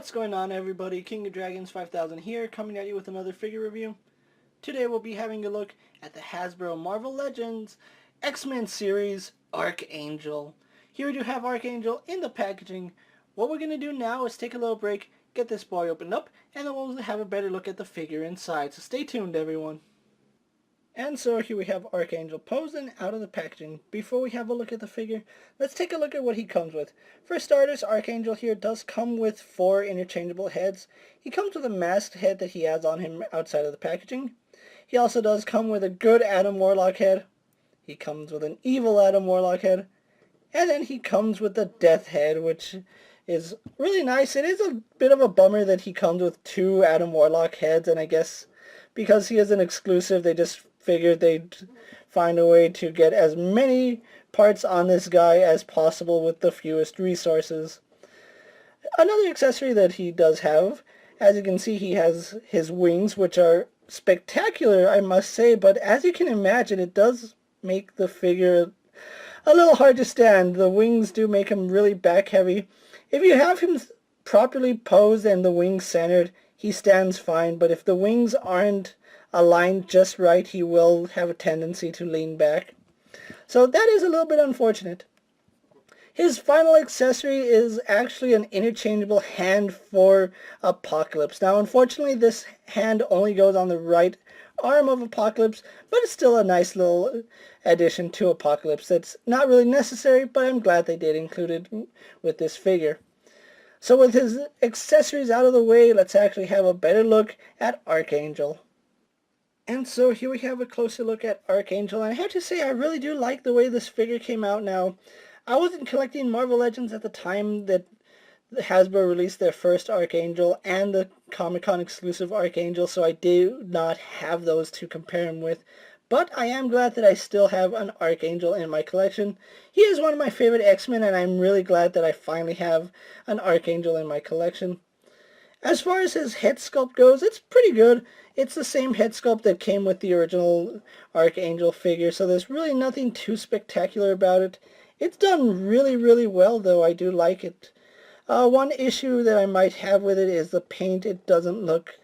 What's going on, everybody? King of Dragons 5000 here, coming at you with another figure review. Today we'll be having a look at the Hasbro Marvel Legends X-Men series Archangel. Here we do have Archangel in the packaging. What we're going to do now is take a little break, get this boy opened up, and then we'll have a better look at the figure inside. So stay tuned, everyone. And so here we have Archangel posing out of the packaging. Before we have a look at the figure, let's take a look at what he comes with. For starters, Archangel here does come with 4 interchangeable heads. He comes with a masked head that he has on him outside of the packaging. He also does come with a good Adam Warlock head. He comes with an evil Adam Warlock head. And then he comes with the Death head, which is really nice. It is a bit of a bummer that he comes with 2 Adam Warlock heads, and I guess because he is an exclusive, they just figured they'd find a way to get as many parts on this guy as possible with the fewest resources. Another accessory that he does have, as you can see, he has his wings, which are spectacular, I must say, but as you can imagine, it does make the figure a little hard to stand. The wings do make him really back heavy. If you have him properly posed and the wings centered, he stands fine, but if the wings aren't aligned just right, he will have a tendency to lean back. So that is a little bit unfortunate. His final accessory is actually an interchangeable hand for Apocalypse. Now, unfortunately, this hand only goes on the right arm of Apocalypse, but it's still a nice little addition to Apocalypse. That's not really necessary, but I'm glad they did include it with this figure. So with his accessories out of the way, let's actually have a better look at Archangel. And so here we have a closer look at Archangel, and I have to say I really do like the way this figure came out now. I wasn't collecting Marvel Legends at the time that Hasbro released their first Archangel and the Comic-Con exclusive Archangel, so I do not have those to compare him with. But I am glad that I still have an Archangel in my collection. He is one of my favorite X-Men, and I'm really glad that I finally have an Archangel in my collection. As far as his head sculpt goes, it's pretty good. It's the same head sculpt that came with the original Archangel figure, so there's really nothing too spectacular about it. It's done really, really well, though. I do like it. One issue that I might have with it is the paint. It doesn't look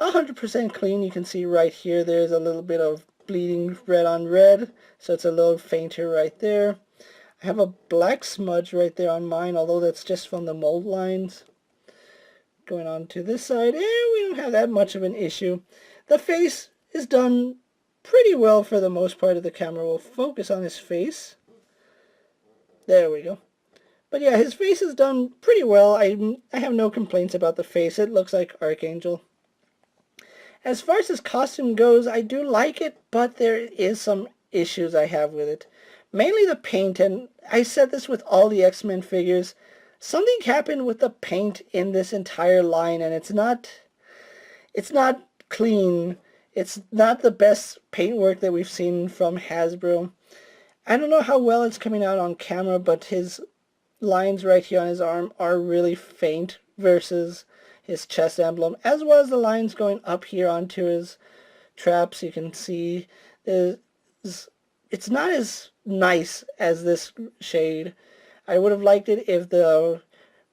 100% clean. You can see right here there's a little bit of bleeding red on red, so it's a little fainter right there. I have a black smudge right there on mine, although that's just from the mold lines. Going on to this side, we don't have that much of an issue. The face is done pretty well for the most part. Of the camera will focus on his face. There we go. But yeah, his face is done pretty well. I have no complaints about the face. It looks like Archangel. As far as his costume goes, I do like it, but there is some issues I have with it. Mainly the paint, and I said this with all the X-Men figures. Something happened with the paint in this entire line, and it's not clean. It's not the best paintwork that we've seen from Hasbro. I don't know how well it's coming out on camera, but his lines right here on his arm are really faint versus his chest emblem, as well as the lines going up here onto his traps. You can see it's not as nice as this shade. I would have liked it if the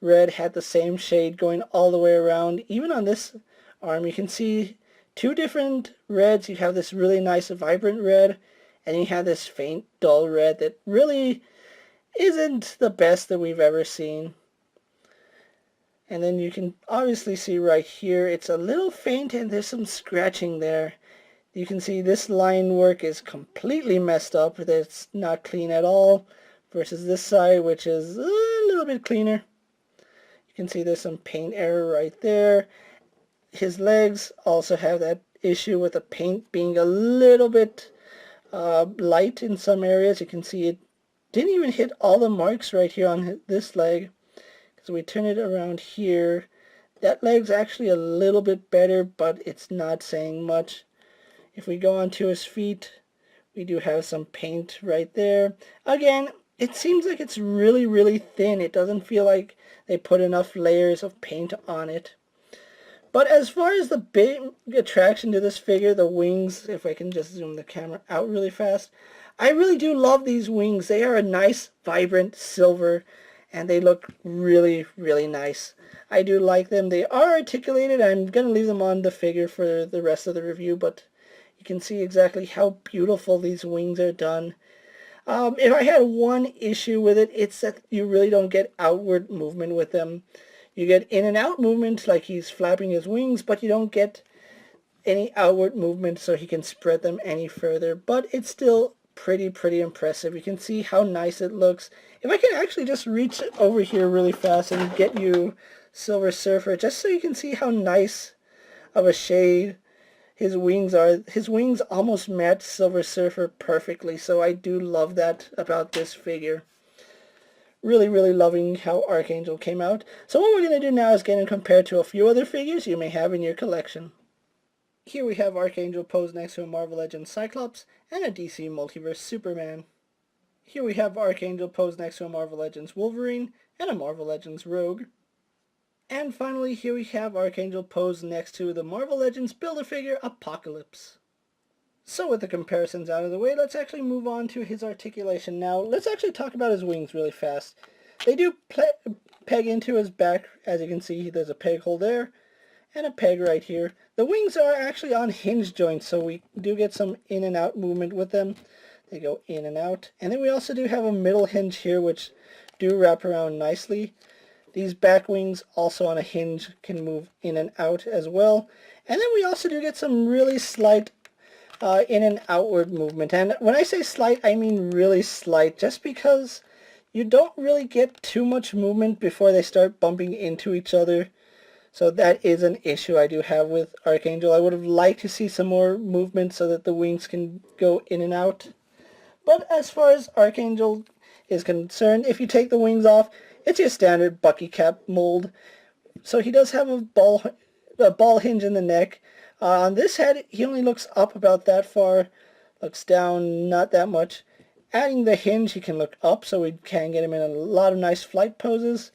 red had the same shade going all the way around. Even on this arm, you can see 2 different reds. You have this really nice vibrant red, and you have this faint dull red that really isn't the best that we've ever seen. And then you can obviously see right here, it's a little faint and there's some scratching there. You can see this line work is completely messed up. It's not clean at all. Versus this side, which is a little bit cleaner. You can see there's some paint error right there. His legs also have that issue with the paint being a little bit light in some areas. You can see it didn't even hit all the marks right here on this leg. So we turn it around here. That leg's actually a little bit better, but it's not saying much. If we go onto his feet, we do have some paint right there. Again, it seems like it's really, really thin. It doesn't feel like they put enough layers of paint on it. But as far as the big attraction to this figure, the wings, if I can just zoom the camera out really fast, I really do love these wings. They are a nice, vibrant silver, and they look really, really nice. I do like them. They are articulated. I'm going to leave them on the figure for the rest of the review, but you can see exactly how beautiful these wings are done. If I had one issue with it, it's that you really don't get outward movement with them. You get in and out movement like he's flapping his wings, but you don't get any outward movement so he can spread them any further. But it's still pretty impressive. You can see how nice it looks. If I can actually just reach over here really fast and get you Silver Surfer, just so you can see how nice of a shade his wings are. His wings almost match Silver Surfer perfectly, so I do love that about this figure. Really loving how Archangel came out. So what we're going to do now is get him compared to a few other figures you may have in your collection. Here we have Archangel posed next to a Marvel Legends Cyclops and a DC Multiverse Superman. Here we have Archangel posed next to a Marvel Legends Wolverine and a Marvel Legends Rogue. And finally, here we have Archangel posed next to the Marvel Legends Build-A-Figure Apocalypse. So with the comparisons out of the way, let's actually move on to his articulation. Now, let's actually talk about his wings really fast. They do peg into his back. As you can see, there's a peg hole there and a peg right here. The wings are actually on hinge joints, so we do get some in and out movement with them. They go in and out. And then we also do have a middle hinge here, which do wrap around nicely. These back wings, also on a hinge, can move in and out as well. And then we also do get some really slight in and outward movement. And when I say slight, I mean really slight, just because you don't really get too much movement before they start bumping into each other. So that is an issue I do have with Archangel. I would have liked to see some more movement so that the wings can go in and out. But as far as Archangel is concerned, if you take the wings off, it's your standard Bucky cap mold. So he does have a ball hinge in the neck. On this head, he only looks up about that far. Looks down not that much. Adding the hinge, he can look up, so we can get him in a lot of nice flight poses.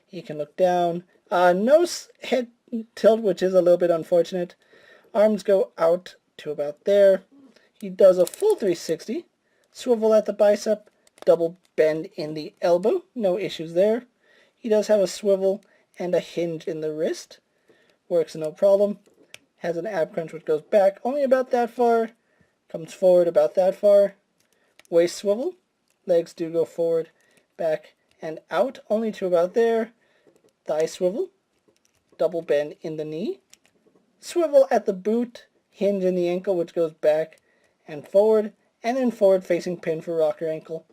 He can look down. Nose head tilt, which is a little bit unfortunate. Arms go out to about there. He does a full 360. Swivel at the bicep. Double bend in the elbow. No issues there. He does have a swivel and a hinge in the wrist. Works no problem. Has an ab crunch which goes back only about that far. Comes forward about that far. Waist swivel. Legs do go forward, back, and out only to about there. Thigh swivel, double bend in the knee, swivel at the boot, hinge in the ankle which goes back and forward forward facing pin for rocker ankle.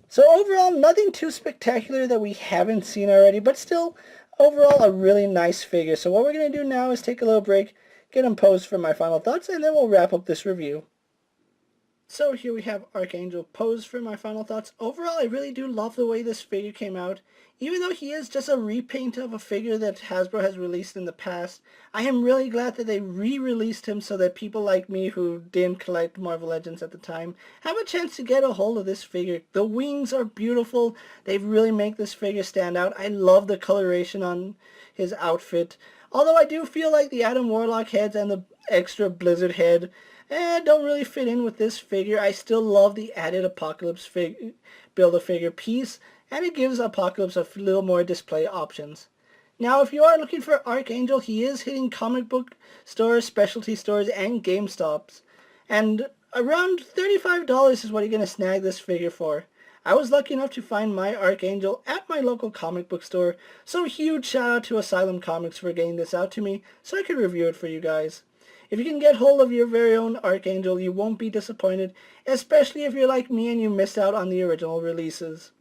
So overall, nothing too spectacular that we haven't seen already, but still, overall, a really nice figure. So what we're going to do now is take a little break, get him posed for my final thoughts, and then we'll wrap up this review. So here we have Archangel posed for my final thoughts. Overall, I really do love the way this figure came out. Even though he is just a repaint of a figure that Hasbro has released in the past, I am really glad that they re-released him so that people like me who didn't collect Marvel Legends at the time have a chance to get a hold of this figure. The wings are beautiful. They really make this figure stand out. I love the coloration on his outfit. Although I do feel like the Adam Warlock heads and the extra Blizzard head don't really fit in with this figure. I still love the added Apocalypse Build-A-Figure piece, and it gives Apocalypse a little more display options. Now, if you are looking for Archangel, he is hitting comic book stores, specialty stores, and GameStops. And around $35 is what you're going to snag this figure for. I was lucky enough to find my Archangel at my local comic book store, so huge shout out to Asylum Comics for getting this out to me so I could review it for you guys. If you can get hold of your very own Archangel, you won't be disappointed, especially if you're like me and you missed out on the original releases.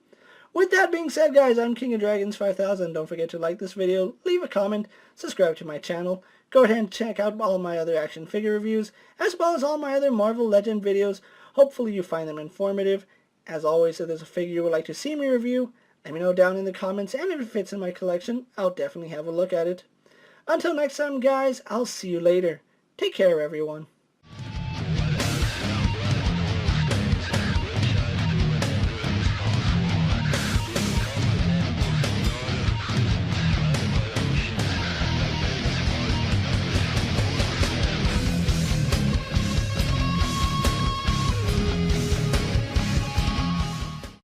With that being said, guys, I'm KingofDragons 5000. Don't forget to like this video, leave a comment, subscribe to my channel. Go ahead and check out all my other action figure reviews, as well as all my other Marvel Legend videos. Hopefully you find them informative. As always, if there's a figure you would like to see me review, let me know down in the comments, and if it fits in my collection, I'll definitely have a look at it. Until next time, guys, I'll see you later. Take care, everyone.